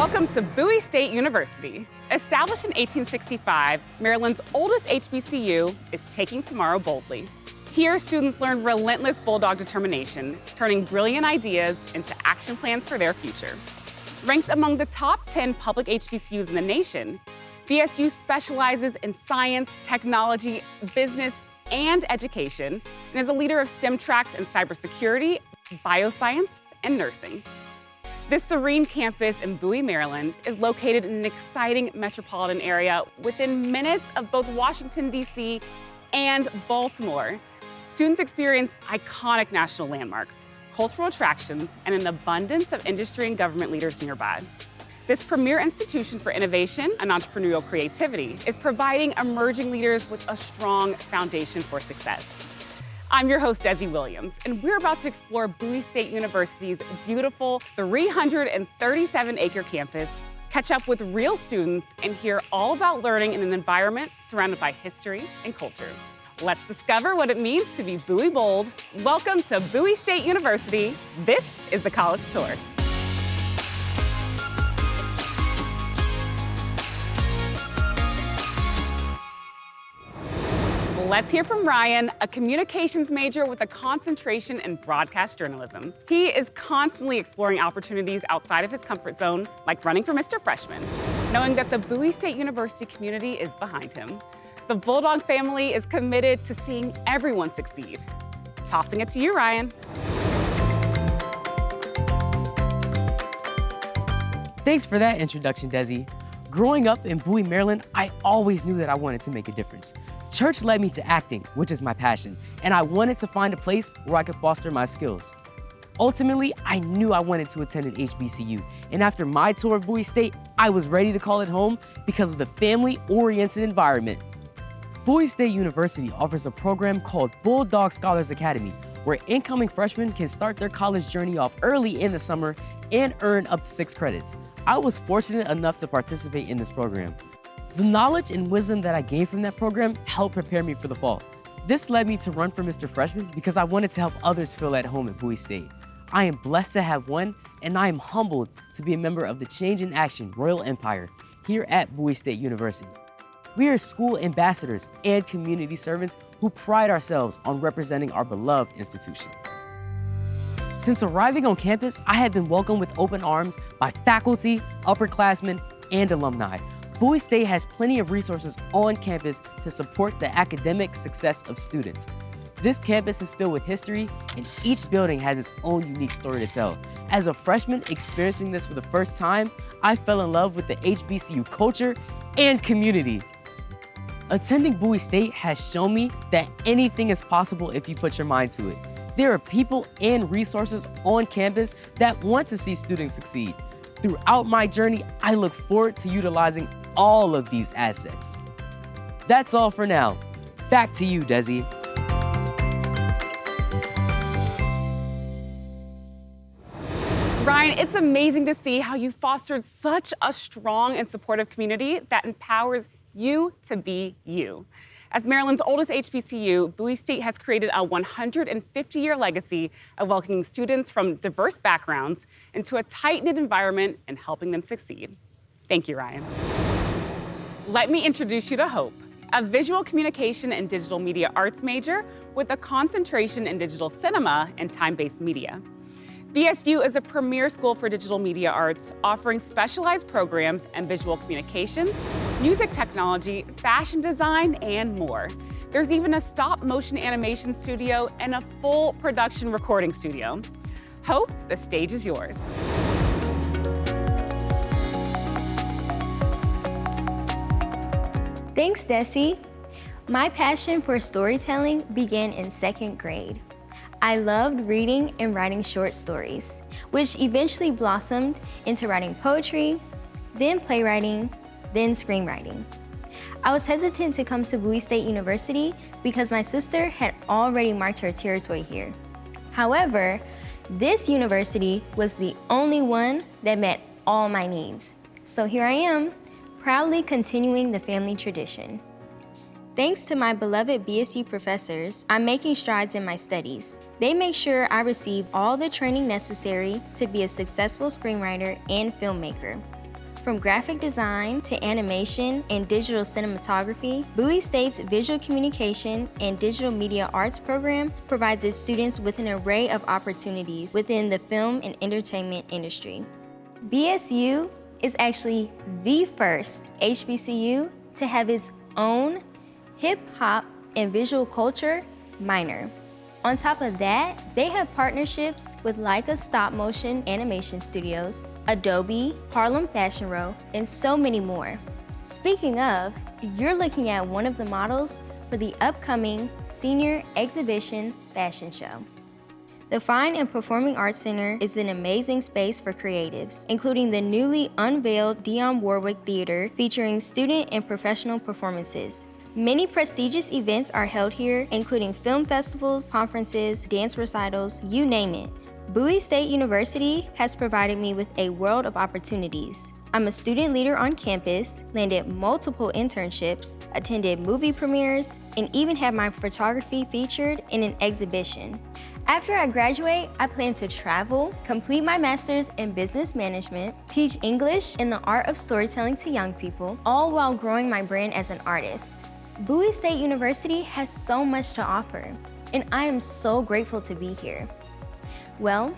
Welcome to Bowie State University. Established in 1865, Maryland's oldest HBCU is taking tomorrow boldly. Here, students learn relentless bulldog determination, turning brilliant ideas into action plans for their future. Ranked among the top 10 public HBCUs in the nation, BSU specializes in science, technology, business, and education, and is a leader of STEM tracks in cybersecurity, bioscience, and nursing. This serene campus in Bowie, Maryland is located in an exciting metropolitan area within minutes of both Washington, D.C. and Baltimore. Students experience iconic national landmarks, cultural attractions, and an abundance of industry and government leaders nearby. This premier institution for innovation and entrepreneurial creativity is providing emerging leaders with a strong foundation for success. I'm your host, Desi Williams, and we're about to explore Bowie State University's beautiful 337-acre campus, catch up with real students, and hear all about learning in an environment surrounded by history and culture. Let's discover what it means to be Bowie bold. Welcome to Bowie State University. This is the College Tour. Let's hear from Ryan, a communications major with a concentration in broadcast journalism. He is constantly exploring opportunities outside of his comfort zone, like running for Mr. Freshman, knowing that the Bowie State University community is behind him. The Bulldog family is committed to seeing everyone succeed. Tossing it to you, Ryan. Thanks for that introduction, Desi. Growing up in Bowie, Maryland, I always knew that I wanted to make a difference. Church led me to acting, which is my passion, and I wanted to find a place where I could foster my skills. Ultimately, I knew I wanted to attend an HBCU, and after my tour of Bowie State, I was ready to call it home because of the family-oriented environment. Bowie State University offers a program called Bulldog Scholars Academy, where incoming freshmen can start their college journey off early in the summer and earn up to 6 credits. I was fortunate enough to participate in this program. The knowledge and wisdom that I gained from that program helped prepare me for the fall. This led me to run for Mr. Freshman because I wanted to help others feel at home at Bowie State. I am blessed to have won, and I am humbled to be a member of the Change in Action Royal Empire here at Bowie State University. We are school ambassadors and community servants who pride ourselves on representing our beloved institution. Since arriving on campus, I have been welcomed with open arms by faculty, upperclassmen, and alumni. Bowie State has plenty of resources on campus to support the academic success of students. This campus is filled with history, and each building has its own unique story to tell. As a freshman experiencing this for the first time, I fell in love with the HBCU culture and community. Attending Bowie State has shown me that anything is possible if you put your mind to it. There are people and resources on campus that want to see students succeed. Throughout my journey, I look forward to utilizing all of these assets. That's all for now. Back to you, Desi. Ryan, it's amazing to see how you fostered such a strong and supportive community that empowers you to be you. As Maryland's oldest HBCU, Bowie State has created a 150-year legacy of welcoming students from diverse backgrounds into a tight-knit environment and helping them succeed. Thank you, Ryan. Let me introduce you to Hope, a visual communication and digital media arts major with a concentration in digital cinema and time-based media. BSU is a premier school for digital media arts, offering specialized programs in visual communications, music technology, fashion design, and more. There's even a stop-motion animation studio and a full production recording studio. Hope, the stage is yours. Thanks, Desi. My passion for storytelling began in 2nd grade. I loved reading and writing short stories, which eventually blossomed into writing poetry, then playwriting, then screenwriting. I was hesitant to come to Bowie State University because my sister had already marked her territory here. However, this university was the only one that met all my needs. So here I am, proudly continuing the family tradition. Thanks to my beloved BSU professors, I'm making strides in my studies. They make sure I receive all the training necessary to be a successful screenwriter and filmmaker. From graphic design to animation and digital cinematography, Bowie State's Visual Communication and Digital Media Arts program provides its students with an array of opportunities within the film and entertainment industry. BSU is actually the first HBCU to have its own hip-hop and visual culture minor. On top of that, they have partnerships with Leica Stop Motion Animation Studios, Adobe, Harlem Fashion Row, and so many more. Speaking of, you're looking at one of the models for the upcoming Senior Exhibition Fashion Show. The Fine and Performing Arts Center is an amazing space for creatives, including the newly unveiled Dionne Warwick Theater featuring student and professional performances. Many prestigious events are held here, including film festivals, conferences, dance recitals, you name it. Bowie State University has provided me with a world of opportunities. I'm a student leader on campus, landed multiple internships, attended movie premieres, and even had my photography featured in an exhibition. After I graduate, I plan to travel, complete my master's in business management, teach English and the art of storytelling to young people, all while growing my brand as an artist. Bowie State University has so much to offer, and I am so grateful to be here. Well,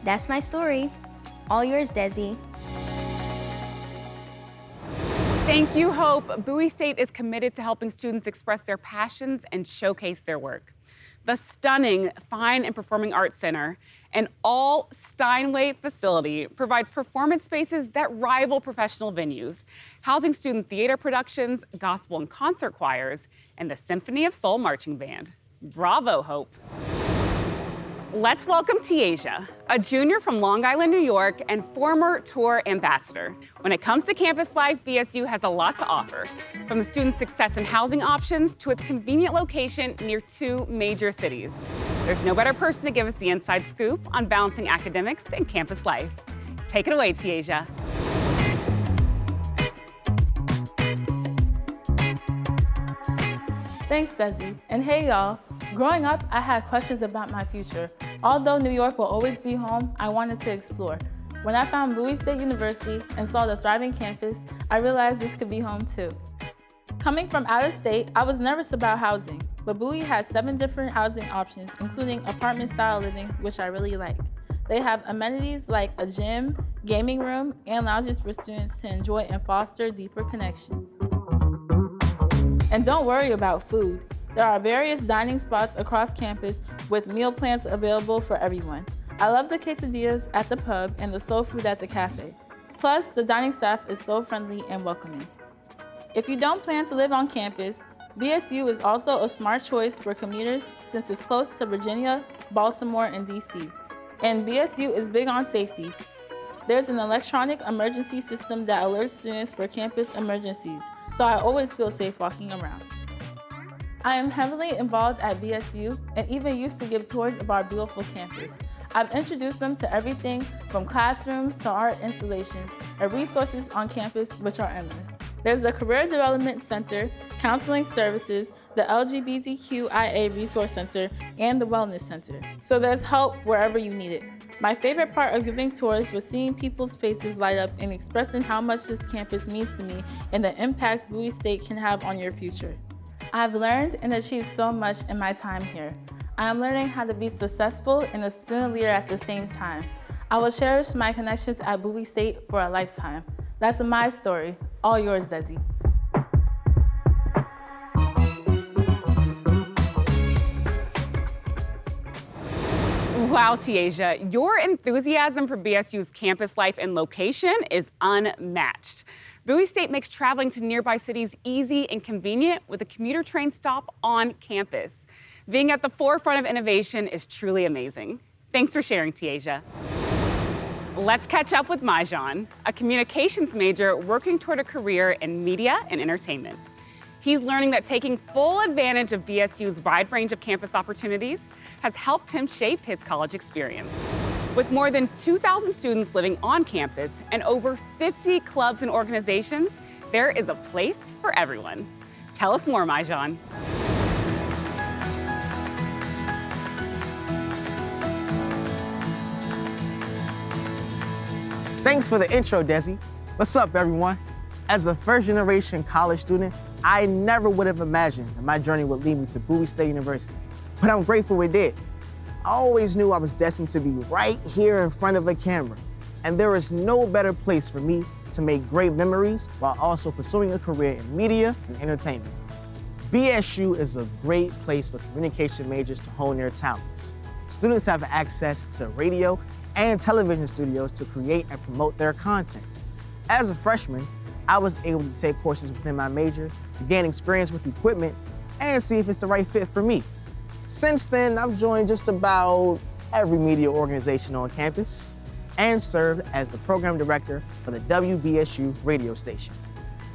that's my story. All yours, Desi. Thank you, Hope. Bowie State is committed to helping students express their passions and showcase their work. The stunning Fine and Performing Arts Center, an all Steinway facility, provides performance spaces that rival professional venues, housing student theater productions, gospel and concert choirs, and the Symphony of Soul Marching Band. Bravo, Hope. Let's welcome Tiaja, a junior from Long Island, New York, and former tour ambassador. When it comes to campus life, BSU has a lot to offer, from the student success and housing options to its convenient location near two major cities. There's no better person to give us the inside scoop on balancing academics and campus life. Take it away, Tiaja. Thanks, Desi. And hey, y'all. Growing up, I had questions about my future. Although New York will always be home, I wanted to explore. When I found Bowie State University and saw the thriving campus, I realized this could be home too. Coming from out of state, I was nervous about housing, but Bowie has 7 different housing options, including apartment-style living, which I really like. They have amenities like a gym, gaming room, and lounges for students to enjoy and foster deeper connections. And don't worry about food. There are various dining spots across campus with meal plans available for everyone. I love the quesadillas at the pub and the soul food at the cafe. Plus, the dining staff is so friendly and welcoming. If you don't plan to live on campus, BSU is also a smart choice for commuters since it's close to Virginia, Baltimore, and DC. And BSU is big on safety. There's an electronic emergency system that alerts students for campus emergencies, so I always feel safe walking around. I am heavily involved at BSU and even used to give tours of our beautiful campus. I've introduced them to everything from classrooms to art installations and resources on campus, which are endless. There's the Career Development Center, Counseling Services, the LGBTQIA Resource Center, and the Wellness Center. So there's help wherever you need it. My favorite part of giving tours was seeing people's faces light up and expressing how much this campus means to me and the impact Bowie State can have on your future. I've learned and achieved so much in my time here. I am learning how to be successful and a student leader at the same time. I will cherish my connections at Bowie State for a lifetime. That's my story. All yours, Desi. Wow, Tiaja, your enthusiasm for BSU's campus life and location is unmatched. Bowie State makes traveling to nearby cities easy and convenient with a commuter train stop on campus. Being at the forefront of innovation is truly amazing. Thanks for sharing, Tiaja. Let's catch up with Majan, a communications major working toward a career in media and entertainment. He's learning that taking full advantage of BSU's wide range of campus opportunities has helped him shape his college experience. With more than 2,000 students living on campus and over 50 clubs and organizations, there is a place for everyone. Tell us more, Majan. Thanks for the intro, Desi. What's up, everyone? As a first-generation college student, I never would have imagined that my journey would lead me to Bowie State University, but I'm grateful it did. I always knew I was destined to be right here in front of a camera, and there is no better place for me to make great memories while also pursuing a career in media and entertainment. BSU is a great place for communication majors to hone their talents. Students have access to radio and television studios to create and promote their content. As a freshman, I was able to take courses within my major to gain experience with equipment and see if it's the right fit for me. Since then, I've joined just about every media organization on campus and served as the program director for the WBSU radio station.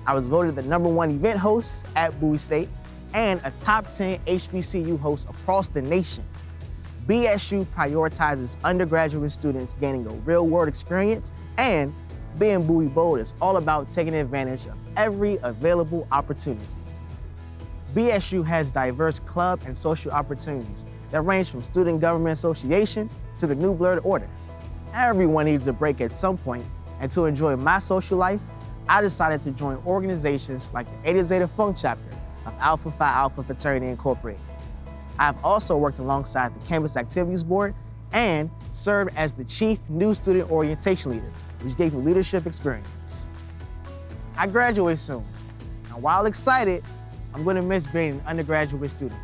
I was voted the #1 event host at Bowie State and a top 10 HBCU host across the nation. BSU prioritizes undergraduate students gaining a real-world experience, and being Bowie Bold is all about taking advantage of every available opportunity. BSU has diverse club and social opportunities that range from student government association to the New Blood Order. Everyone needs a break at some point, and to enjoy my social life, I decided to join organizations like the Eta Zeta Funk chapter of Alpha Phi Alpha Fraternity Incorporated. I've also worked alongside the Campus Activities Board and served as the Chief New Student Orientation Leader, which gave me leadership experience. I graduate soon, and while excited, I'm going to miss being an undergraduate student.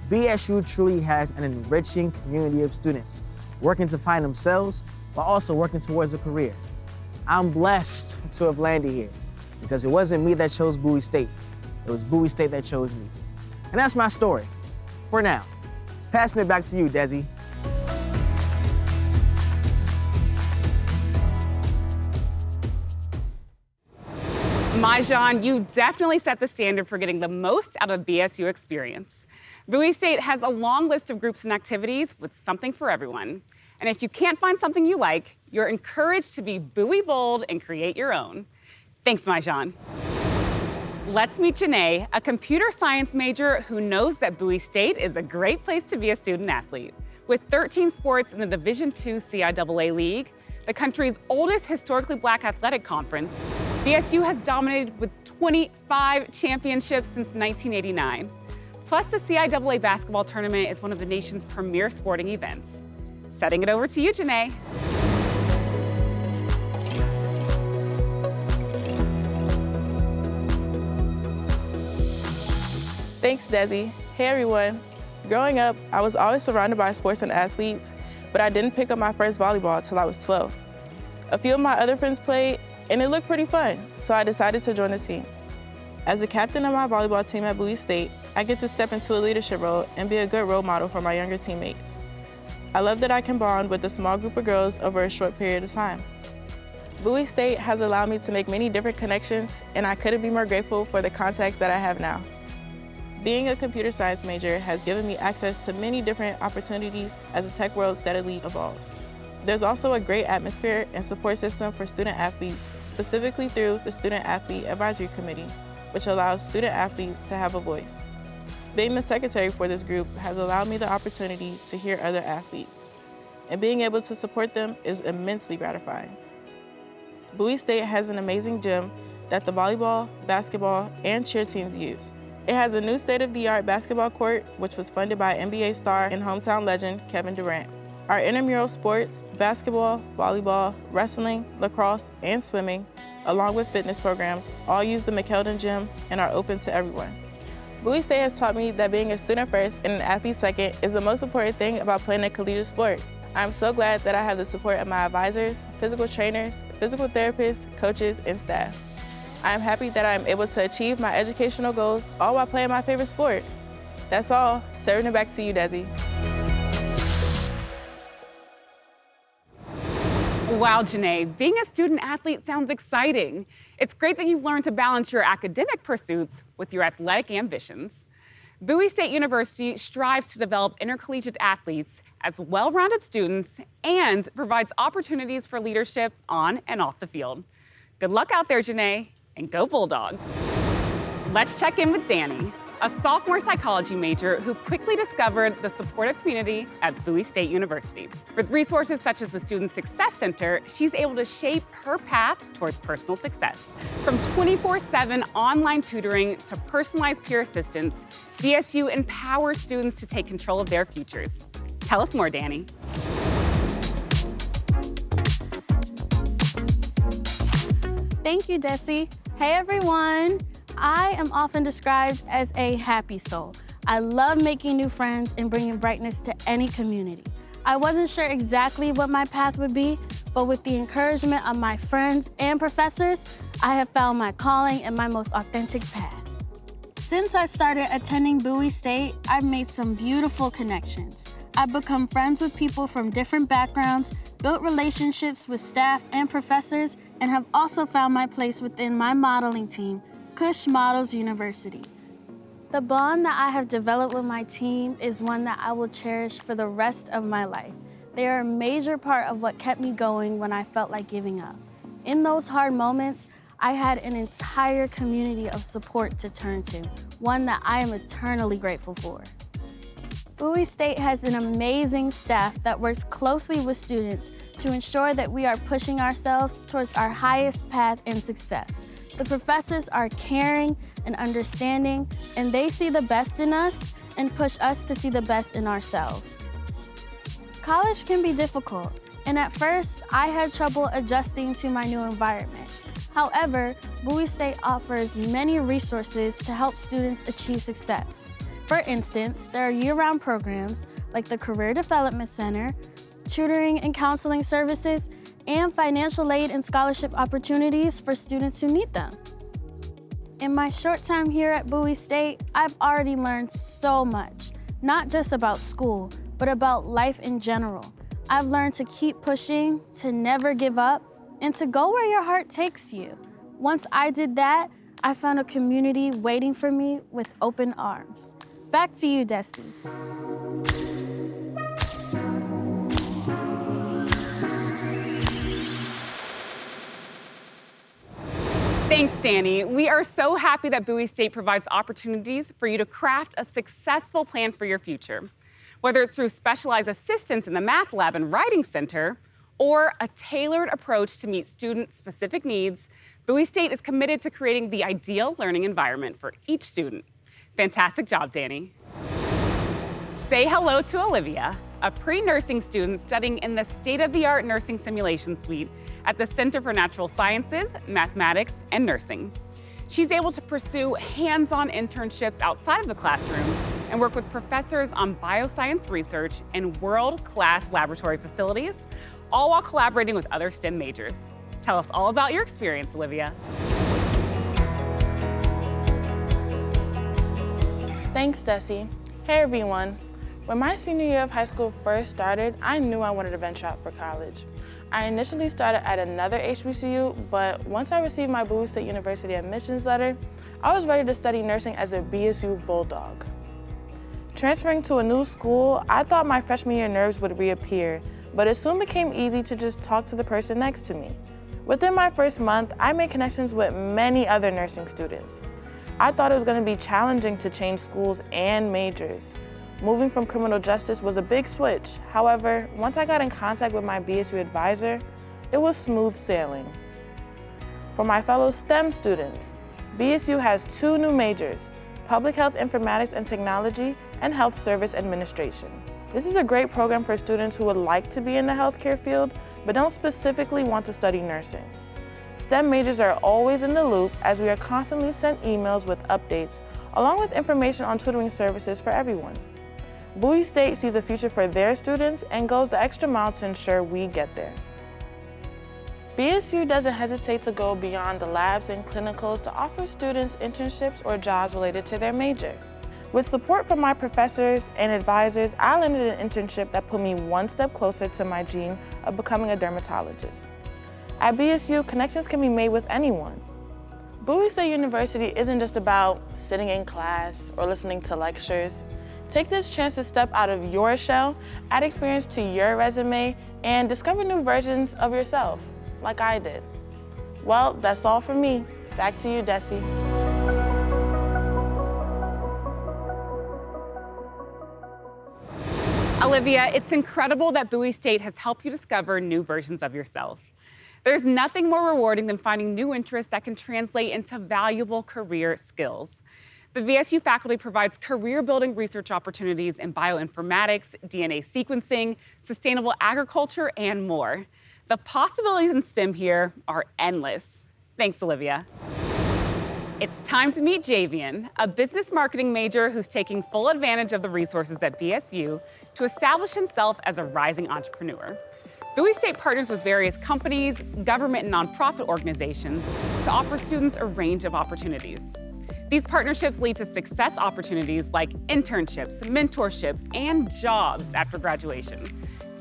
BSU truly has an enriching community of students working to find themselves while also working towards a career. I'm blessed to have landed here because it wasn't me that chose Bowie State, it was Bowie State that chose me. And that's my story, for now. Passing it back to you, Desi. Majan, you definitely set the standard for getting the most out of BSU experience. Bowie State has a long list of groups and activities with something for everyone. And if you can't find something you like, you're encouraged to be Bowie bold and create your own. Thanks, Majan. Let's meet Janae, a computer science major who knows that Bowie State is a great place to be a student athlete. With 13 sports in the Division II CIAA League, the country's oldest historically Black athletic conference, BSU has dominated with 25 championships since 1989. Plus, the CIAA basketball tournament is one of the nation's premier sporting events. Setting it over to you, Janae. Thanks, Desi. Hey, everyone. Growing up, I was always surrounded by sports and athletes, but I didn't pick up my first volleyball until I was 12. A few of my other friends played, and it looked pretty fun, so I decided to join the team. As the captain of my volleyball team at Bowie State, I get to step into a leadership role and be a good role model for my younger teammates. I love that I can bond with a small group of girls over a short period of time. Bowie State has allowed me to make many different connections, and I couldn't be more grateful for the contacts that I have now. Being a computer science major has given me access to many different opportunities as the tech world steadily evolves. There's also a great atmosphere and support system for student athletes, specifically through the Student Athlete Advisory Committee, which allows student athletes to have a voice. Being the secretary for this group has allowed me the opportunity to hear other athletes, and being able to support them is immensely gratifying. Bowie State has an amazing gym that the volleyball, basketball, and cheer teams use. It has a new state-of-the-art basketball court, which was funded by NBA star and hometown legend Kevin Durant. Our intramural sports, basketball, volleyball, wrestling, lacrosse, and swimming, along with fitness programs, all use the McKeldin Gym and are open to everyone. Bowie State has taught me that being a student first and an athlete second is the most important thing about playing a collegiate sport. I'm so glad that I have the support of my advisors, physical trainers, physical therapists, coaches, and staff. I am happy that I am able to achieve my educational goals all while playing my favorite sport. That's all. Serving it back to you, Desi. Wow, Janae, being a student athlete sounds exciting. It's great that you've learned to balance your academic pursuits with your athletic ambitions. Bowie State University strives to develop intercollegiate athletes as well-rounded students and provides opportunities for leadership on and off the field. Good luck out there, Janae, and go Bulldogs. Let's check in with Danny. a sophomore psychology major who quickly discovered the supportive community at Bowie State University. With resources such as the Student Success Center, she's able to shape her path towards personal success. From 24/7 online tutoring to personalized peer assistance, BSU empowers students to take control of their futures. Tell us more, Danny. Thank you, Desi. Hey, everyone. I am often described as a happy soul. I love making new friends and bringing brightness to any community. I wasn't sure exactly what my path would be, but with the encouragement of my friends and professors, I have found my calling and my most authentic path. Since I started attending Bowie State, I've made some beautiful connections. I've become friends with people from different backgrounds, built relationships with staff and professors, and have also found my place within my modeling team, Cush Models University. The bond that I have developed with my team is one that I will cherish for the rest of my life. They are a major part of what kept me going when I felt like giving up. In those hard moments, I had an entire community of support to turn to, one that I am eternally grateful for. Bowie State has an amazing staff that works closely with students to ensure that we are pushing ourselves towards our highest path in success. The professors are caring and understanding, and they see the best in us and push us to see the best in ourselves. College can be difficult, and at first, I had trouble adjusting to my new environment. However, Bowie State offers many resources to help students achieve success. For instance, there are year-round programs like the Career Development Center, tutoring and counseling services, and financial aid and scholarship opportunities for students who need them. In my short time here at Bowie State, I've already learned so much, not just about school, but about life in general. I've learned to keep pushing, to never give up, and to go where your heart takes you. Once I did that, I found a community waiting for me with open arms. Back to you, Desi. Thanks, Danny. We are so happy that Bowie State provides opportunities for you to craft a successful plan for your future. Whether it's through specialized assistance in the math lab and writing center, or a tailored approach to meet student-specific needs, Bowie State is committed to creating the ideal learning environment for each student. Fantastic job, Danny. Say hello to Olivia, a pre-nursing student studying in the state-of-the-art nursing simulation suite at the Center for Natural Sciences, Mathematics, and Nursing. She's able to pursue hands-on internships outside of the classroom and work with professors on bioscience research in world-class laboratory facilities, all while collaborating with other STEM majors. Tell us all about your experience, Olivia. Thanks, Desi. Hey, everyone. When my senior year of high school first started, I knew I wanted to venture out for college. I initially started at another HBCU, but once I received my Bowie State University admissions letter, I was ready to study nursing as a BSU Bulldog. Transferring to a new school, I thought my freshman year nerves would reappear, but it soon became easy to just talk to the person next to me. Within my first month, I made connections with many other nursing students. I thought it was going to be challenging to change schools and majors. Moving from criminal justice was a big switch. However, once I got in contact with my BSU advisor, it was smooth sailing. For my fellow STEM students, BSU has 2 new majors, Public Health Informatics and Technology and Health Service Administration. This is a great program for students who would like to be in the healthcare field, but don't specifically want to study nursing. STEM majors are always in the loop as we are constantly sent emails with updates, along with information on tutoring services for everyone. Bowie State sees a future for their students and goes the extra mile to ensure we get there. BSU doesn't hesitate to go beyond the labs and clinicals to offer students internships or jobs related to their major. With support from my professors and advisors, I landed an internship that put me one step closer to my dream of becoming a dermatologist. At BSU, connections can be made with anyone. Bowie State University isn't just about sitting in class or listening to lectures. Take this chance to step out of your shell, add experience to your resume, and discover new versions of yourself, like I did. Well, that's all for me. Back to you, Desi. Olivia, it's incredible that Bowie State has helped you discover new versions of yourself. There's nothing more rewarding than finding new interests that can translate into valuable career skills. The VSU faculty provides career-building research opportunities in bioinformatics, DNA sequencing, sustainable agriculture, and more. The possibilities in STEM here are endless. Thanks, Olivia. It's time to meet Javian, a business marketing major who's taking full advantage of the resources at BSU to establish himself as a rising entrepreneur. Bowie State partners with various companies, government and nonprofit organizations to offer students a range of opportunities. These partnerships lead to success opportunities like internships, mentorships, and jobs after graduation.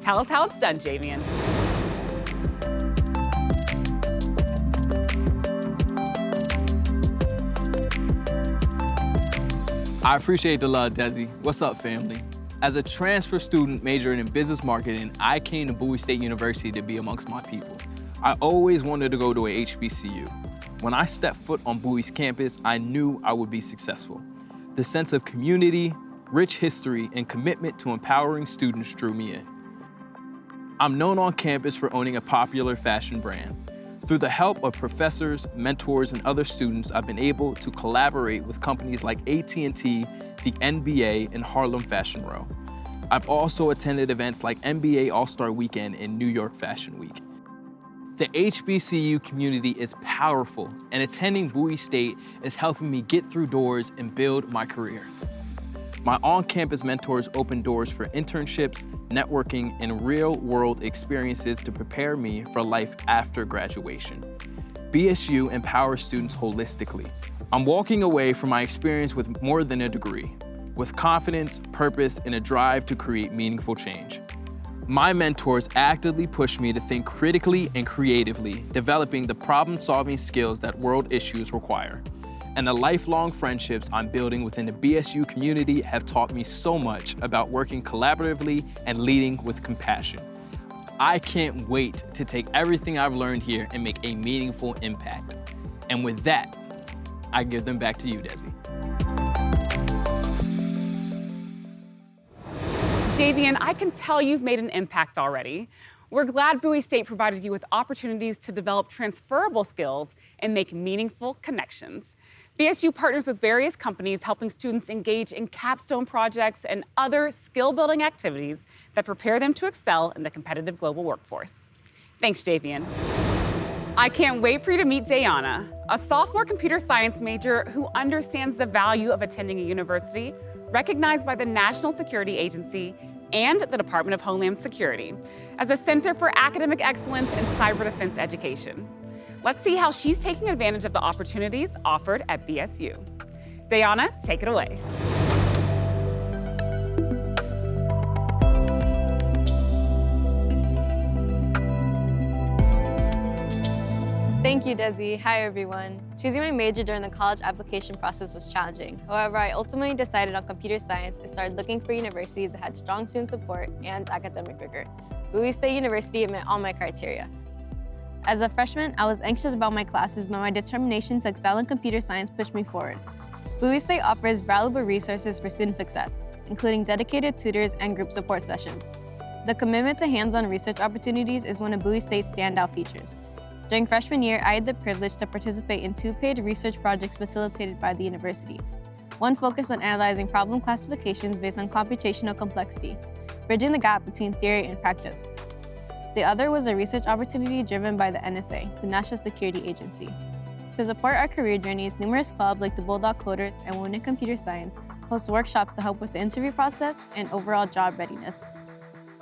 Tell us how it's done, Javian. I appreciate the love, Desi. What's up, family? As a transfer student majoring in business marketing, I came to Bowie State University to be amongst my people. I always wanted to go to a HBCU. When I stepped foot on Bowie's campus, I knew I would be successful. The sense of community, rich history, and commitment to empowering students drew me in. I'm known on campus for owning a popular fashion brand. Through the help of professors, mentors, and other students, I've been able to collaborate with companies like AT&T, the NBA, and Harlem Fashion Row. I've also attended events like NBA All-Star Weekend and New York Fashion Week. The HBCU community is powerful, and attending Bowie State is helping me get through doors and build my career. My on-campus mentors open doors for internships, networking, and real-world experiences to prepare me for life after graduation. BSU empowers students holistically. I'm walking away from my experience with more than a degree, with confidence, purpose, and a drive to create meaningful change. My mentors actively push me to think critically and creatively, developing the problem-solving skills that world issues require. And the lifelong friendships I'm building within the BSU community have taught me so much about working collaboratively and leading with compassion. I can't wait to take everything I've learned here and make a meaningful impact. And with that, I give them back to you, Desi. Javian, I can tell you've made an impact already. We're glad Bowie State provided you with opportunities to develop transferable skills and make meaningful connections. BSU partners with various companies helping students engage in capstone projects and other skill-building activities that prepare them to excel in the competitive global workforce. Thanks, Javian. I can't wait for you to meet Dayana, a sophomore computer science major who understands the value of attending a university recognized by the National Security Agency and the Department of Homeland Security as a center for academic excellence and cyber defense education. Let's see how she's taking advantage of the opportunities offered at BSU. Dayana, take it away. Thank you, Desi. Hi, everyone. Choosing my major during the college application process was challenging. However, I ultimately decided on computer science and started looking for universities that had strong student support and academic rigor. Bowie State University met all my criteria. As a freshman, I was anxious about my classes, but my determination to excel in computer science pushed me forward. Bowie State offers valuable resources for student success, including dedicated tutors and group support sessions. The commitment to hands-on research opportunities is one of Bowie State's standout features. During freshman year, I had the privilege to participate in 2 paid research projects facilitated by the university. One focused on analyzing problem classifications based on computational complexity, bridging the gap between theory and practice. The other was a research opportunity driven by the NSA, the National Security Agency. To support our career journeys, numerous clubs like the Bulldog Coders and Women in Computer Science host workshops to help with the interview process and overall job readiness.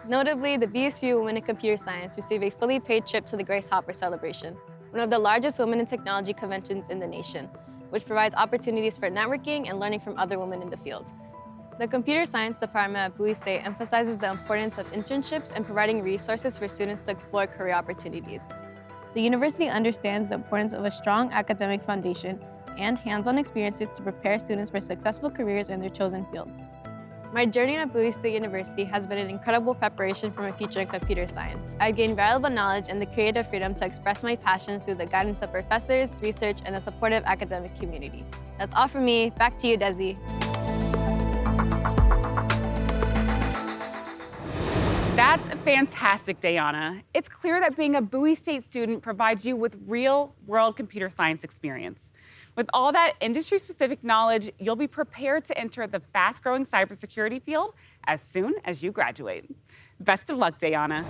Notably, the BSU Women in Computer Science received a fully paid trip to the Grace Hopper celebration, one of the largest women in technology conventions in the nation, which provides opportunities for networking and learning from other women in the field. The Computer Science Department at Bowie State emphasizes the importance of internships and providing resources for students to explore career opportunities. The university understands the importance of a strong academic foundation and hands-on experiences to prepare students for successful careers in their chosen fields. My journey at Bowie State University has been an incredible preparation for my future in computer science. I've gained valuable knowledge and the creative freedom to express my passion through the guidance of professors, research, and a supportive academic community. That's all from me. Back to you, Desi. Fantastic, Dayana. It's clear that being a Bowie State student provides you with real-world computer science experience. With all that industry-specific knowledge, you'll be prepared to enter the fast-growing cybersecurity field as soon as you graduate. Best of luck, Dayana.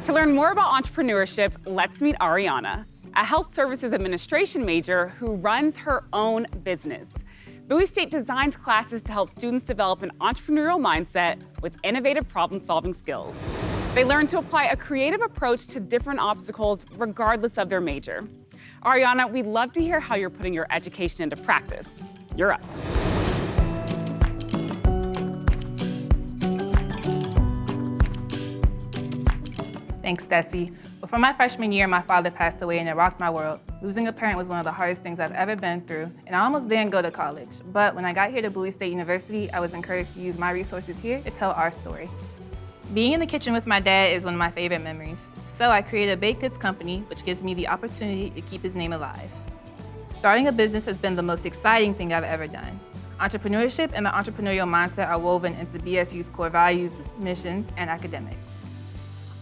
To learn more about entrepreneurship, let's meet Ariana, a health services administration major who runs her own business. Bowie State designs classes to help students develop an entrepreneurial mindset with innovative problem-solving skills. They learn to apply a creative approach to different obstacles regardless of their major. Ariana, we'd love to hear how you're putting your education into practice. You're up. Thanks, Desi. Before my freshman year, my father passed away and it rocked my world. Losing a parent was one of the hardest things I've ever been through, and I almost didn't go to college. But when I got here to Bowie State University, I was encouraged to use my resources here to tell our story. Being in the kitchen with my dad is one of my favorite memories. So I created a baked goods company, which gives me the opportunity to keep his name alive. Starting a business has been the most exciting thing I've ever done. Entrepreneurship and the entrepreneurial mindset are woven into BSU's core values, missions, and academics.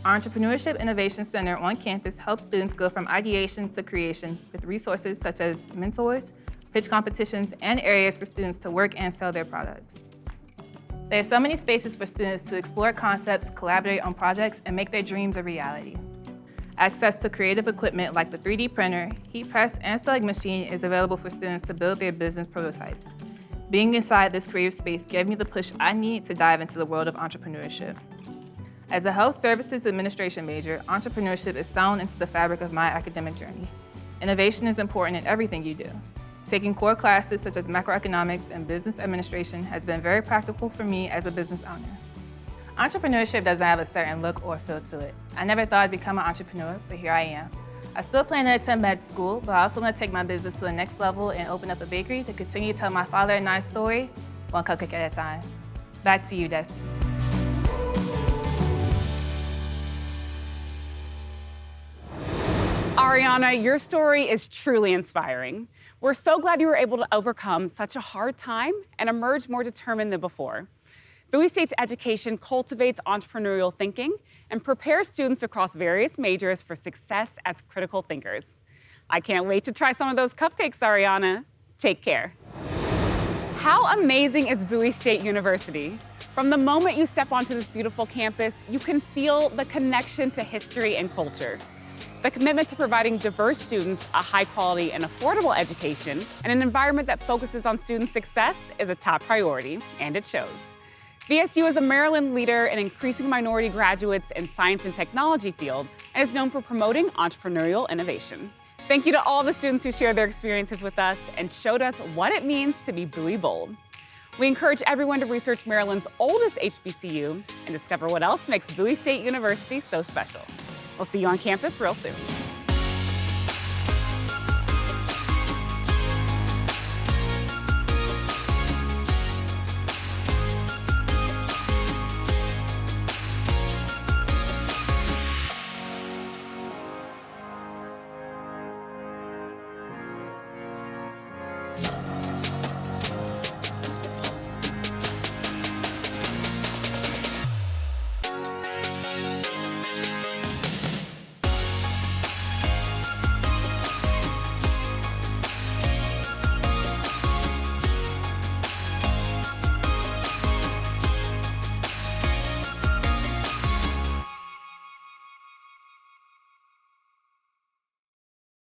Our Entrepreneurship Innovation Center on campus helps students go from ideation to creation with resources such as mentors, pitch competitions, and areas for students to work and sell their products. There are so many spaces for students to explore concepts, collaborate on projects, and make their dreams a reality. Access to creative equipment like the 3D printer, heat press, and sewing machine is available for students to build their business prototypes. Being inside this creative space gave me the push I need to dive into the world of entrepreneurship. As a health services administration major, entrepreneurship is sewn into the fabric of my academic journey. Innovation is important in everything you do. Taking core classes such as macroeconomics and business administration has been very practical for me as a business owner. Entrepreneurship doesn't have a certain look or feel to it. I never thought I'd become an entrepreneur, but here I am. I still plan to attend med school, but I also want to take my business to the next level and open up a bakery to continue to tell my father and I's story, one cupcake at a time. Back to you, Desi. Ariana, your story is truly inspiring. We're so glad you were able to overcome such a hard time and emerge more determined than before. Bowie State's education cultivates entrepreneurial thinking and prepares students across various majors for success as critical thinkers. I can't wait to try some of those cupcakes, Ariana. Take care. How amazing is Bowie State University? From the moment you step onto this beautiful campus, you can feel the connection to history and culture. The commitment to providing diverse students a high-quality and affordable education and an environment that focuses on student success is a top priority, and it shows. BSU is a Maryland leader in increasing minority graduates in science and technology fields and is known for promoting entrepreneurial innovation. Thank you to all the students who shared their experiences with us and showed us what it means to be Bowie bold. We encourage everyone to research Maryland's oldest HBCU and discover what else makes Bowie State University so special. We'll see you on campus real soon.